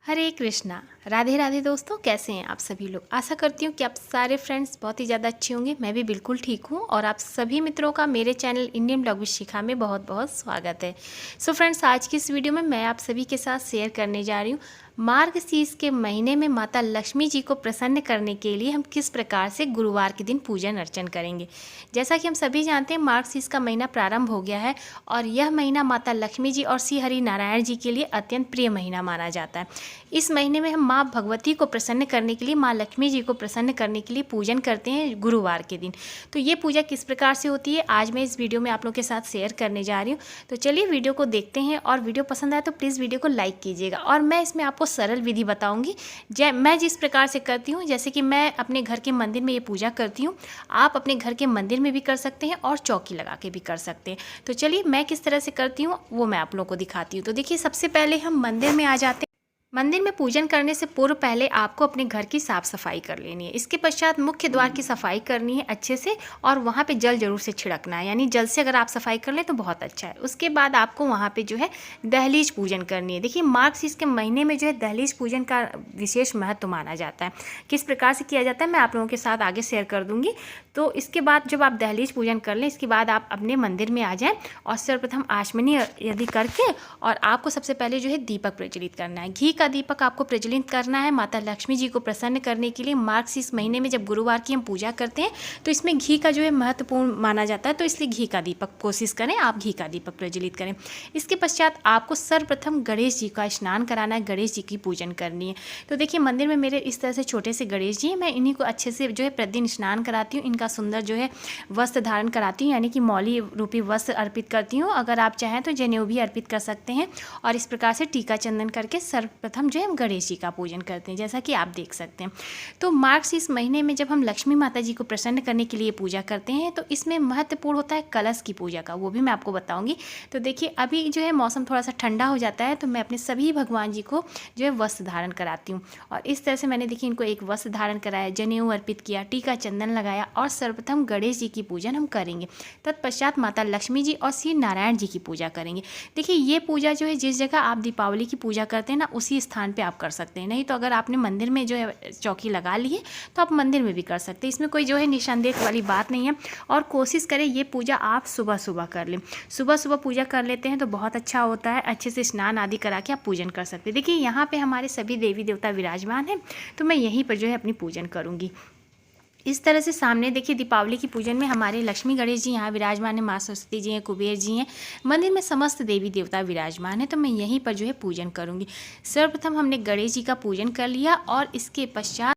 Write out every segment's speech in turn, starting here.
हरे कृष्णा। राधे राधे दोस्तों, कैसे हैं आप सभी लोग। आशा करती हूँ कि आप सारे फ्रेंड्स बहुत ही ज़्यादा अच्छे होंगे। मैं भी बिल्कुल ठीक हूँ और आप सभी मित्रों का मेरे चैनल इंडियन ब्लॉग विद शिखा में बहुत बहुत स्वागत है। सो फ्रेंड्स, आज की इस वीडियो में मैं आप सभी के साथ शेयर करने जा रही हूँ मार्गशीर्ष के महीने में माता लक्ष्मी जी को प्रसन्न करने के लिए हम किस प्रकार से गुरुवार के दिन पूजन अर्चन करेंगे। जैसा कि हम सभी जानते हैं, मार्गशीर्ष का महीना प्रारंभ हो गया है और यह महीना माता लक्ष्मी जी और श्री हरि नारायण जी के लिए अत्यंत प्रिय महीना माना जाता है। इस महीने में हम माँ भगवती को प्रसन्न करने के लिए, माँ लक्ष्मी जी को प्रसन्न करने के लिए पूजन करते हैं गुरुवार के दिन। तो ये पूजा किस प्रकार से होती है आज मैं इस वीडियो में आप लोगों के साथ शेयर करने जा रही हूँ। तो चलिए वीडियो को देखते हैं और वीडियो पसंद आए तो प्लीज़ वीडियो को लाइक कीजिएगा। और मैं इसमें आपको सरल विधि बताऊँगी मैं जिस प्रकार से करती हूँ। जैसे कि मैं अपने घर के मंदिर में ये पूजा करती हूँ, आप अपने घर के मंदिर में भी कर सकते हैं और चौकी लगा के भी कर सकते हैं। तो चलिए मैं किस तरह से करती हूँ वो मैं आप लोगों को दिखाती हूँ। तो देखिए, सबसे पहले हम मंदिर में आ जाते हैं। मंदिर में पूजन करने से पूर्व पहले आपको अपने घर की साफ़ सफाई कर लेनी है। इसके पश्चात मुख्य द्वार की सफाई करनी है अच्छे से, और वहाँ पे जल जरूर से छिड़कना है, यानी जल से अगर आप सफाई कर लें तो बहुत अच्छा है। उसके बाद आपको वहाँ पे जो है दहलीज पूजन करनी है। देखिए, मार्गशीर्ष के महीने में जो है दहलीज पूजन का विशेष महत्व माना जाता है। किस प्रकार से किया जाता है मैं आप लोगों के साथ आगे शेयर कर दूँगी। तो इसके बाद जब आप दहलीज पूजन कर लें, इसके बाद आप अपने मंदिर में आ जाएं और सर्वप्रथम आचमनी यदि करके, और आपको सबसे पहले जो है दीपक प्रज्वलित करना है। घी का दीपक आपको प्रज्वलित करना है माता लक्ष्मी जी को प्रसन्न करने के लिए। मार्गशीर्ष महीने में जब गुरुवार की हम पूजा करते हैं तो इसमें घी का जो है महत्वपूर्ण माना जाता है, तो इसलिए घी का दीपक कोशिश करें आप घी का दीपक प्रज्वलित करें। इसके पश्चात आपको सर्वप्रथम गणेश जी का स्नान कराना है, गणेश जी की पूजन करनी है। तो देखिए, मंदिर में मेरे इस तरह से छोटे से गणेश जी हैं। मैं इन्हीं को अच्छे से जो है प्रतिदिन स्नान कराती हूँ, इनका सुंदर जो है वस्त्र धारण कराती हूँ, यानी कि मौली रूपी वस्त्र अर्पित करती हूँ। अगर आप चाहें तो जनेऊ भी अर्पित कर सकते हैं। और इस प्रकार से टीका चंदन करके सर्वप्रथम जो है हम गणेश जी का पूजन करते हैं, जैसा कि आप देख सकते हैं। तो मार्गशीर्ष महीने में जब हम लक्ष्मी माता जी को प्रसन्न करने के लिए पूजा करते हैं तो इसमें महत्वपूर्ण होता है कलश की पूजा का, वो भी मैं आपको बताऊंगी। तो देखिए, अभी जो है मौसम थोड़ा सा ठंडा हो जाता है तो मैं अपने सभी भगवान जी को जो है वस्त्र धारण कराती हूँ। और इस तरह से मैंने देखिए इनको एक वस्त्र धारण कराया, जनेऊ अर्पित किया, टीका चंदन लगाया और सर्वप्रथम गणेश जी की पूजन हम करेंगे। तत्पश्चात माता लक्ष्मी जी और श्री नारायण जी की पूजा करेंगे। देखिए, ये पूजा जो है जिस जगह आप दीपावली की पूजा करते हैं ना, उसी स्थान पे आप कर सकते हैं। नहीं तो अगर आपने मंदिर में जो है चौकी लगा ली है तो आप मंदिर में भी कर सकते हैं। इसमें कोई जो है निसंदेह वाली बात नहीं है। और कोशिश करें ये पूजा आप सुबह सुबह कर लें। सुबह सुबह पूजा कर लेते हैं तो बहुत अच्छा होता है। अच्छे से स्नान आदि करा के आप पूजन कर सकते हैं। देखिए, यहाँ पे हमारे सभी देवी देवता विराजमान हैं, तो मैं यहीं पर जो है अपनी पूजन करूँगी। इस तरह से सामने देखिए, दीपावली की पूजन में हमारे लक्ष्मी गणेश जी यहाँ विराजमान है, माँ सरस्वती जी हैं, कुबेर जी हैं। मंदिर में समस्त देवी देवता विराजमान है, तो मैं यहीं पर जो है पूजन करूँगी। सर्वप्रथम हमने गणेश जी का पूजन कर लिया और इसके पश्चात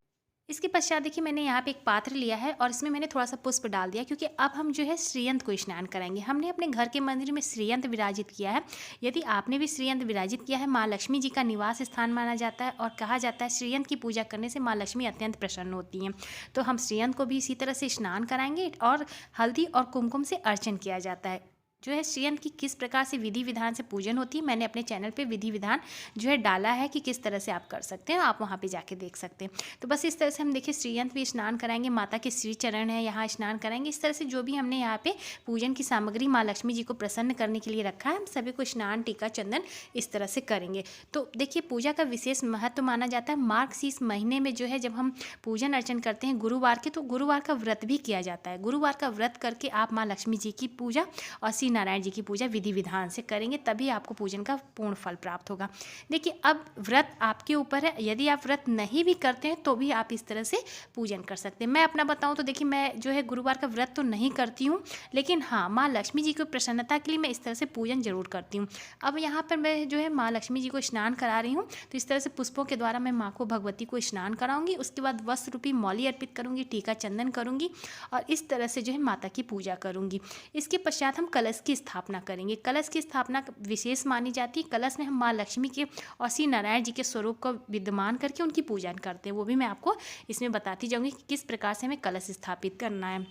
देखिए मैंने यहाँ पे एक पात्र लिया है और इसमें मैंने थोड़ा सा पुष्प डाल दिया, क्योंकि अब हम जो है श्रीयंत को स्नान कराएंगे। हमने अपने घर के मंदिर में श्रीयंत विराजित किया है। यदि आपने भी श्रीयंत विराजित किया है, माँ लक्ष्मी जी का निवास स्थान माना जाता है और कहा जाता है श्रीयंत की पूजा करने से माँ लक्ष्मी अत्यंत प्रसन्न होती हैं। तो हम श्रीयंत को भी इसी तरह से स्नान कराएंगे और हल्दी और कुमकुम से अर्चन किया जाता है। जो है श्रीयंत की किस प्रकार से विधि विधान से पूजन होती है, मैंने अपने चैनल पे विधि विधान जो है डाला है कि किस तरह से आप कर सकते हैं, आप वहाँ पे जाके देख सकते हैं। तो बस इस तरह से हम देखिए श्रीयंत भी स्नान कराएंगे, माता के श्री चरण है यहाँ स्नान कराएंगे। इस तरह से जो भी हमने यहाँ पे पूजन की सामग्री माँ लक्ष्मी जी को प्रसन्न करने के लिए रखा है, हम सभी को स्नान टीका चंदन इस तरह से करेंगे। तो देखिए, पूजा का विशेष महत्व माना जाता है। मार्गशीर्ष महीने में जो है जब हम पूजन अर्चन करते हैं गुरुवार के, तो गुरुवार का व्रत भी किया जाता है। गुरुवार का व्रत करके आप माँ लक्ष्मी जी की पूजा और श्री नारायण जी की पूजा विधि विधान से करेंगे, तभी आपको पूजन का पूर्ण फल प्राप्त होगा। देखिए, अब व्रत आपके ऊपर है। यदि आप व्रत नहीं भी करते हैं तो भी आप इस तरह से पूजन कर सकते हैं। मैं अपना बताऊं तो देखिए, मैं जो है गुरुवार का व्रत तो नहीं करती हूँ, लेकिन हाँ, माँ लक्ष्मी जी को प्रसन्नता के लिए मैं इस तरह से पूजन जरूर करती हूँ। अब यहाँ पर मैं जो है माँ लक्ष्मी जी को स्नान करा रही हूँ, तो इस तरह से पुष्पों के द्वारा मैं माँ को भगवती को स्नान कराऊंगी। उसके बाद वस्त्र रूपी मौली अर्पित करूंगी, टीका चंदन करूंगी और इस तरह से जो है माता की पूजा करूंगी। इसके पश्चात हम कलश की स्थापना करेंगे। कलश की स्थापना विशेष मानी जाती है। कलश में हम माँ लक्ष्मी के और श्री नारायण जी के स्वरूप को विद्यमान करके उनकी पूजन करते हैं। वो भी मैं आपको इसमें बताती जाऊंगी कि किस प्रकार से हमें कलश स्थापित करना है।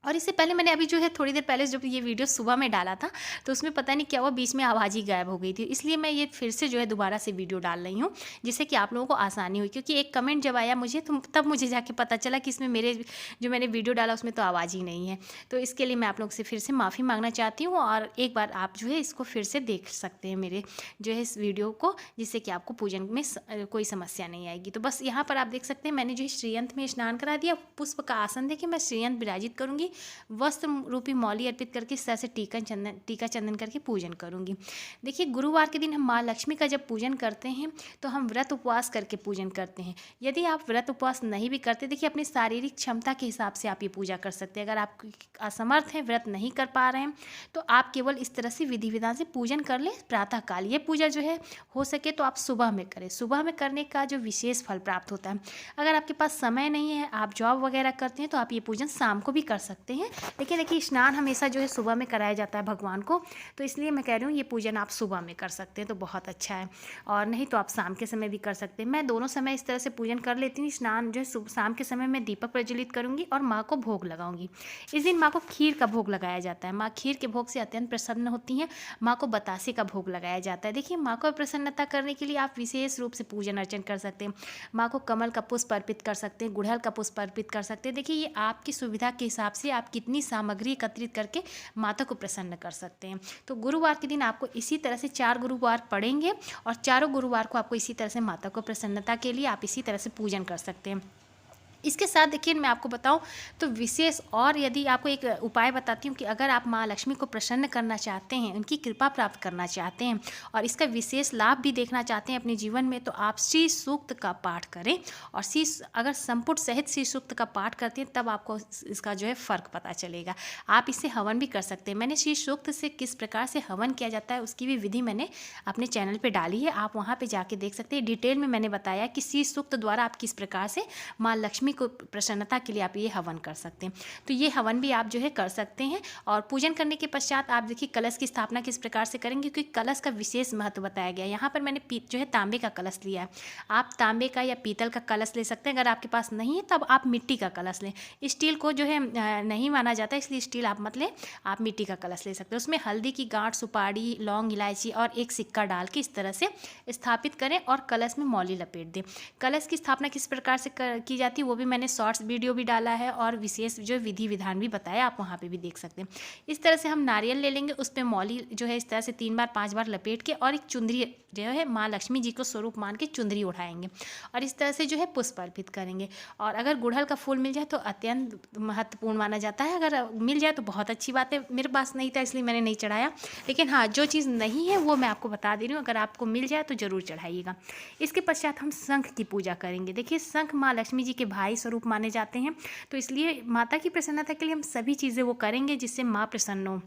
और इससे पहले मैंने अभी जो है थोड़ी देर पहले जब ये वीडियो सुबह में डाला था, तो उसमें पता नहीं क्या हुआ, बीच में आवाज़ ही गायब हो गई थी। इसलिए मैं ये फिर से जो है दोबारा से वीडियो डाल रही हूँ, जिससे कि आप लोगों को आसानी हुई। क्योंकि एक कमेंट जब आया मुझे, तो तब मुझे जाके पता चला कि इसमें मेरे जो मैंने वीडियो डाला उसमें तो आवाज़ ही नहीं है। तो इसके लिए मैं आप लोग से फिर से माफ़ी मांगना चाहती हूँ, और एक बार आप जो है इसको फिर से देख सकते हैं मेरे जो है इस वीडियो को, जिससे कि आपको पूजन में कोई समस्या नहीं आएगी। तो बस यहाँ पर आप देख सकते हैं मैंने जो है श्रीयंत्र में स्नान करा दिया। पुष्प का आसन देके मैं श्रीयंत्र विराजित करूँगी, वस्त्र रूपी मौली अर्पित करके इस तरह से टीका चंदन करके पूजन करूँगी। देखिए, गुरुवार के दिन हम माँ लक्ष्मी का जब पूजन करते हैं तो हम व्रत उपवास करके पूजन करते हैं। यदि आप व्रत उपवास नहीं भी करते, देखिए अपनी शारीरिक क्षमता के हिसाब से आप ये पूजा कर सकते हैं। अगर आप असमर्थ हैं, व्रत नहीं कर पा रहे हैं, तो आप केवल इस तरह से विधि विधान से पूजन कर लें प्रातःकाल। ये पूजा जो है हो सके तो आप सुबह में करें। सुबह में करने का जो विशेष फल प्राप्त होता है। अगर आपके पास समय नहीं है, आप जॉब वगैरह करते हैं, तो आप ये पूजन शाम को भी कर सकते हैं। लेकिन देखिए, स्नान हमेशा जो है सुबह में कराया जाता है भगवान को, तो इसलिए मैं कह रही हूँ ये पूजन आप सुबह में कर सकते हैं तो बहुत अच्छा है, और नहीं तो आप शाम के समय भी कर सकते हैं। मैं दोनों समय इस तरह से पूजन कर लेती हूँ। स्नान जो है शाम के समय मैं दीपक प्रज्वलित करूँगी और माँ को भोग लगाऊंगी। इस दिन माँ को खीर का भोग लगाया जाता है। माँ खीर के भोग से अत्यंत प्रसन्न होती हैं। माँ को बतासे का भोग लगाया जाता है। देखिए, माँ को प्रसन्नता करने के लिए आप विशेष रूप से पूजन अर्चन कर सकते हैं। माँ को कमल का पुष्प अर्पित कर सकते हैं, गुड़हल का पुष्प अर्पित कर सकते हैं। देखिए, ये आपकी सुविधा के हिसाब से आप कितनी सामग्री एकत्रित करके माता को प्रसन्न कर सकते हैं। तो गुरुवार के दिन आपको इसी तरह से 4 गुरुवार पड़ेंगे, और चारों गुरुवार को आपको इसी तरह से माता को प्रसन्नता के लिए आप इसी तरह से पूजन कर सकते हैं। इसके साथ देखिए, मैं आपको बताऊं तो विशेष और यदि आपको एक उपाय बताती हूँ कि अगर आप माँ लक्ष्मी को प्रसन्न करना चाहते हैं, उनकी कृपा प्राप्त करना चाहते हैं और इसका विशेष लाभ भी देखना चाहते हैं अपने जीवन में, तो आप श्री सूक्त का पाठ करें। और अगर संपुट सहित श्री सूक्त का पाठ करते हैं, तब आपको इसका जो है फ़र्क पता चलेगा। आप इससे हवन भी कर सकते हैं। मैंने श्री सूक्त से किस प्रकार से हवन किया जाता है उसकी भी विधि मैंने अपने चैनल पर डाली है, आप वहाँ पर जाके देख सकते हैं। डिटेल में मैंने बताया कि श्री सूक्त द्वारा आप किस प्रकार से माँ लक्ष्मी को प्रसन्नता के लिए आप ये हवन कर सकते हैं। तो ये हवन भी आप जो है कर सकते हैं। और पूजन करने के पश्चात आप देखिए कलश की स्थापना किस प्रकार से करेंगे, क्योंकि कलश का विशेष महत्व बताया गया है। यहाँ पर मैंने जो है तांबे का कलश लिया है। आप तांबे का या पीतल का कलश ले सकते हैं। अगर आपके पास नहीं है तब आप मिट्टी का कलश लें। स्टील को जो है नहीं माना जाता, इसलिए स्टील आप मत लें, आप मिट्टी का कलश ले सकते हैं। उसमें हल्दी की गांठ, सुपारी, लौंग, इलायची और एक सिक्का डाल के इस तरह से स्थापित करें और कलश में मौली लपेट दें। कलश की स्थापना किस प्रकार से की जाती है वो भी मैंने शॉर्ट्स वीडियो भी डाला है, और विशेष जो विधि विधान भी बताया, आप वहाँ पे भी देख सकते हैं। इस तरह से हम नारियल ले लेंगे, उस पर मौली जो है इस तरह से 3 बार 5 बार लपेट के, और एक चुंदरी जो है माँ लक्ष्मी जी को स्वरूप मान के चुंदरी उठाएंगे और इस तरह से जो है पुष्प अर्पित करेंगे। और अगर गुड़हल का फूल मिल जाए तो अत्यंत महत्वपूर्ण माना जाता है। अगर मिल जाए तो बहुत अच्छी बात है। मेरे पास नहीं था इसलिए मैंने नहीं चढ़ाया, लेकिन हाँ, जो चीज़ नहीं है वो मैं आपको बता दे रही हूँ। अगर आपको मिल जाए तो ज़रूर चढ़ाइएगा। इसके पश्चात हम शंख की पूजा करेंगे। देखिए, शंख माँ लक्ष्मी जी के भाई स्वरूप माने जाते हैं, तो इसलिए माता की प्रसन्नता के लिए हम सभी चीज़ें वो करेंगे जिससे माँ प्रसन्न हो।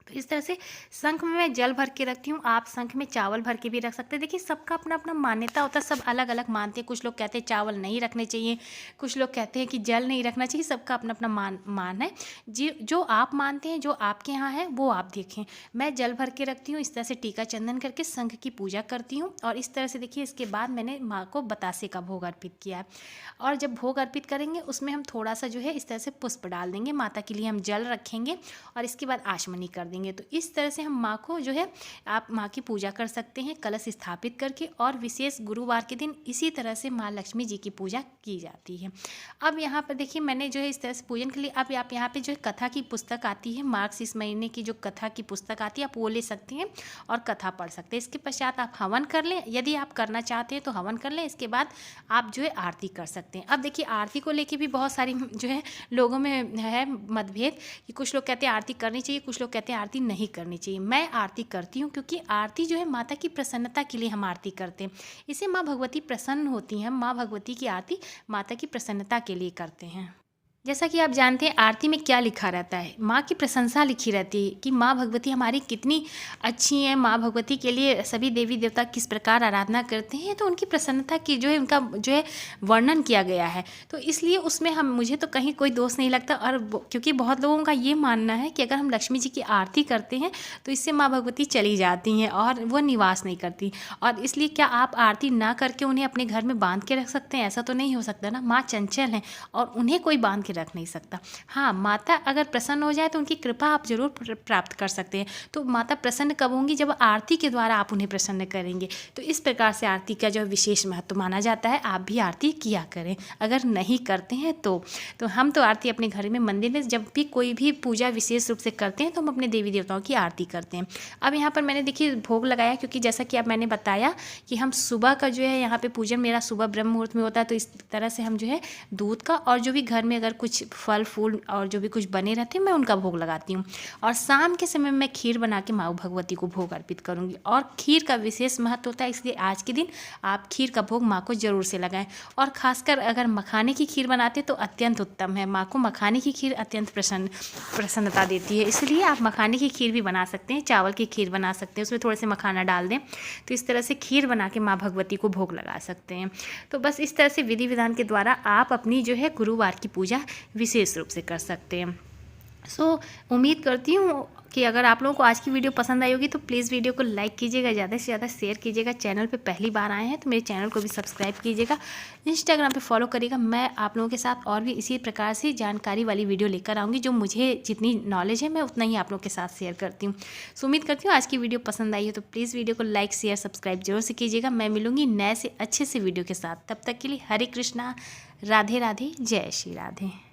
तो इस तरह से शंख में मैं जल भर के रखती हूँ। आप शंख में चावल भर के भी रख सकते हैं। देखिए, सबका अपना अपना मान्यता होता है, सब अलग अलग मानते हैं। कुछ लोग कहते हैं चावल नहीं रखने चाहिए, कुछ लोग कहते हैं कि जल नहीं रखना चाहिए। सबका अपना अपना मान है। जो आप मानते हैं, जो आपके यहाँ है वो आप देखें। मैं जल भर के रखती हूँ, इस तरह से टीका चंदन करके शंख की पूजा करती हूँ। और इस तरह से देखिए, इसके बाद मैंने माँ को बतासे का भोग अर्पित किया है। और जब भोग अर्पित करेंगे उसमें हम थोड़ा सा जो है इस तरह से पुष्प डाल देंगे। माता के लिए हम जल रखेंगे और इसके बाद आचमनी कर देंगे। तो इस तरह से हम माँ को जो है, आप माँ की पूजा कर सकते हैं कलश स्थापित करके। और विशेष गुरुवार के दिन इसी तरह से माँ लक्ष्मी जी की पूजा की जाती है। अब यहाँ पर देखिए, मैंने जो है इस तरह से पूजन के लिए, अब आप यहाँ पे जो है कथा की पुस्तक आती है, मार्च इस महीने की जो कथा की पुस्तक आती है, आप वो ले सकते हैं और कथा पढ़ सकते हैं। इसके पश्चात आप हवन कर लें, यदि आप करना चाहते हैं तो हवन कर लें। इसके बाद आप जो है आरती कर सकते हैं। अब देखिए, आरती को लेके भी बहुत सारी जो है लोगों में है मतभेद, कि कुछ लोग कहते हैं आरती करनी चाहिए, कुछ लोग कहते हैं आरती नहीं करनी चाहिए। मैं आरती करती हूँ, क्योंकि आरती जो है माता की प्रसन्नता के लिए हम आरती करते हैं। इससे माँ भगवती प्रसन्न होती हैं। हम माँ भगवती की आरती माता की प्रसन्नता के लिए करते हैं। जैसा कि आप जानते हैं, आरती में क्या लिखा रहता है, माँ की प्रशंसा लिखी रहती है कि माँ भगवती हमारी कितनी अच्छी हैं। माँ भगवती के लिए सभी देवी देवता किस प्रकार आराधना करते हैं, तो उनकी प्रसन्नता की जो है, उनका जो है वर्णन किया गया है। तो इसलिए उसमें मुझे तो कहीं कोई दोष नहीं लगता। और क्योंकि बहुत लोगों का ये मानना है कि अगर हम लक्ष्मी जी की आरती करते हैं तो इससे माँ भगवती चली जाती हैं और वो निवास नहीं करती। और इसलिए क्या आप आरती ना करके उन्हें अपने घर में बांध के रख सकते हैं? ऐसा तो नहीं हो सकता ना। माँ चंचल हैं और उन्हें कोई बांध के रख नहीं सकता। हाँ, माता अगर प्रसन्न हो जाए तो उनकी कृपा आप जरूर प्राप्त कर सकते हैं। तो माता प्रसन्न कब होंगी? जब आरती के द्वारा आप उन्हें प्रसन्न करेंगे। तो इस प्रकार से आरती का जो विशेष महत्व माना जाता है, आप भी आरती किया करें। अगर नहीं करते हैं तो हम तो आरती अपने घर में, मंदिर में जब भी कोई भी पूजा विशेष रूप से करते हैं तो हम अपने देवी देवताओं की आरती करते हैं। अब यहाँ पर मैंने देखिए भोग लगाया, क्योंकि जैसा कि अब मैंने बताया कि हम सुबह का जो है यहाँ पे पूजन मेरा सुबह ब्रह्म मुहूर्त में होता है। तो इस तरह से हम जो है दूध का और जो भी घर में अगर कुछ फल फूल और जो भी कुछ बने रहते हैं मैं उनका भोग लगाती हूँ। और शाम के समय मैं खीर बना के माँ भगवती को भोग अर्पित करूँगी। और खीर का विशेष महत्व होता है, इसलिए आज के दिन आप खीर का भोग माँ को जरूर से लगाएं। और खासकर अगर मखाने की खीर बनाते तो अत्यंत उत्तम है। माँ को मखाने की खीर अत्यंत प्रसन्नता देती है, इसलिए आप मखाने की खीर भी बना सकते हैं, चावल की खीर बना सकते हैं, उसमें थोड़े से मखाना डाल दें। तो इस तरह से खीर बना के माँ भगवती को भोग लगा सकते हैं। तो बस इस तरह से विधि विधान के द्वारा आप अपनी जो है गुरुवार की पूजा विशेष रूप से कर सकते हैं। उम्मीद करती हूँ कि अगर आप लोगों को आज की वीडियो पसंद आई होगी तो प्लीज़ वीडियो को लाइक कीजिएगा, ज़्यादा से ज़्यादा शेयर कीजिएगा। चैनल पे पहली बार आए हैं तो मेरे चैनल को भी सब्सक्राइब कीजिएगा। इंस्टाग्राम पे फॉलो करिएगा। मैं आप लोगों के साथ और भी इसी प्रकार से जानकारी वाली वीडियो लेकर आऊँगी। जो मुझे जितनी नॉलेज है मैं उतना ही आप लोगों के साथ शेयर करती हूँ। उम्मीद करती हूँ आज की वीडियो पसंद आई हो तो प्लीज़ वीडियो को लाइक शेयर सब्सक्राइब जरूर से कीजिएगा। मैं मिलूँगी नए से अच्छे से वीडियो के साथ। तब तक के लिए हरे कृष्णा, राधे राधे, जय श्री राधे।